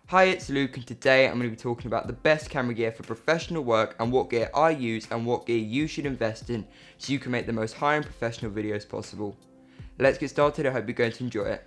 Hi, it's Luke, and today I'm going to be talking about the best camera gear for professional work and what gear I use and what gear you should invest in so you can make the most high-end professional videos possible. Let's get started. I hope you're going to enjoy it.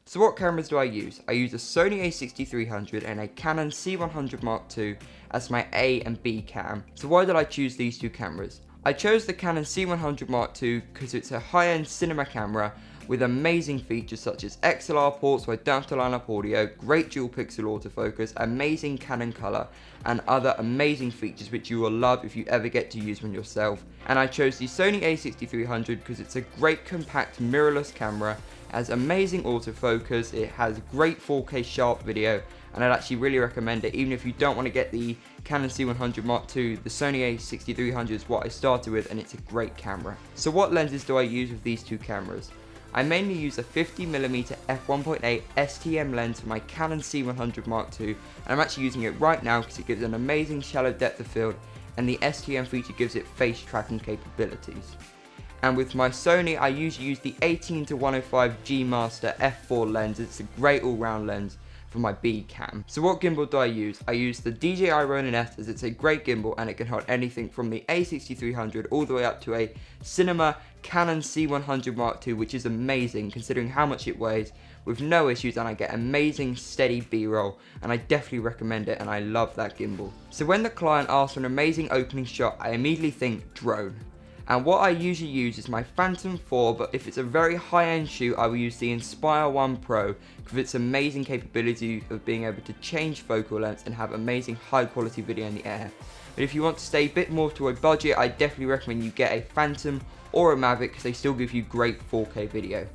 So what cameras do I use? I use a Sony a6300 and a Canon C100 Mark II as my A and B cam. So why did I choose these two cameras? I chose the Canon C100 Mark II because it's a high-end cinema camera with amazing features such as XLR ports so I don't have to line up audio, great dual pixel autofocus, amazing Canon color, and other amazing features which you will love if you ever get to use one yourself. And I chose the Sony a6300 because it's a great compact mirrorless camera, has amazing autofocus, it has great 4K sharp video, and I'd actually really recommend it. Even if you don't want to get the Canon C100 Mark II, the Sony a6300 is what I started with, and it's a great camera. So what lenses do I use with these two cameras? I mainly use a 50mm f1.8 STM lens for my Canon C100 Mark II, and I'm actually using it right now because it gives an amazing shallow depth of field, and the STM feature gives it face tracking capabilities. And with my Sony, I usually use the 18-105 G Master f4 lens. It's a great all-round lens for my B cam. So what gimbal do I use? I use the DJI Ronin S as it's a great gimbal and it can hold anything from the a6300 all the way up to a cinema Canon C100 Mark II, which is amazing considering how much it weighs, with no issues, and I get amazing steady B-roll, and I definitely recommend it, and I love that gimbal. So when the client asks for an amazing opening shot, I immediately think drone. And what I usually use is my Phantom 4, but if it's a very high-end shoot, I will use the Inspire 1 Pro with its amazing capability of being able to change focal lengths and have amazing high-quality video in the air. But if you want to stay a bit more to a budget, I definitely recommend you get a Phantom or a Mavic because they still give you great 4K video.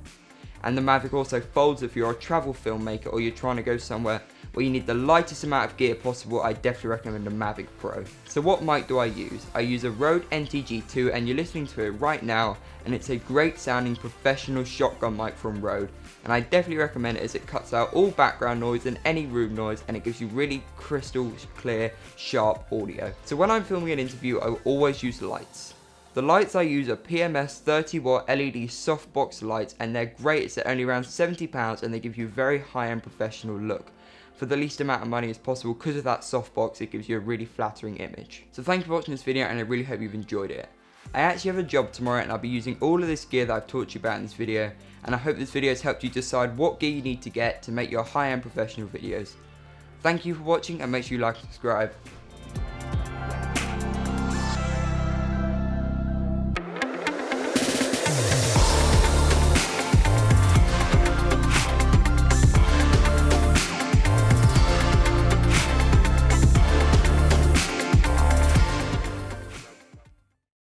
And the Mavic also folds if you're a travel filmmaker or you're trying to go somewhere where you need the lightest amount of gear possible. I definitely recommend a Mavic Pro. So what mic do I use? I use a Rode NTG2, and you're listening to it right now, and it's a great sounding professional shotgun mic from Rode, and I definitely recommend it as it cuts out all background noise and any room noise, and it gives you really crystal clear, sharp audio. So when I'm filming an interview, I will always use lights. The lights I use are PMS 30W LED softbox lights, and they're great. It's only around £70 and they give you a very high-end professional look for the least amount of money as possible. Because of that softbox, it gives you a really flattering image. So thank you for watching this video, and I really hope you've enjoyed it. I actually have a job tomorrow and I'll be using all of this gear that I've taught you about in this video, and I hope this video has helped you decide what gear you need to get to make your high-end professional videos. Thank you for watching, and make sure you like and subscribe.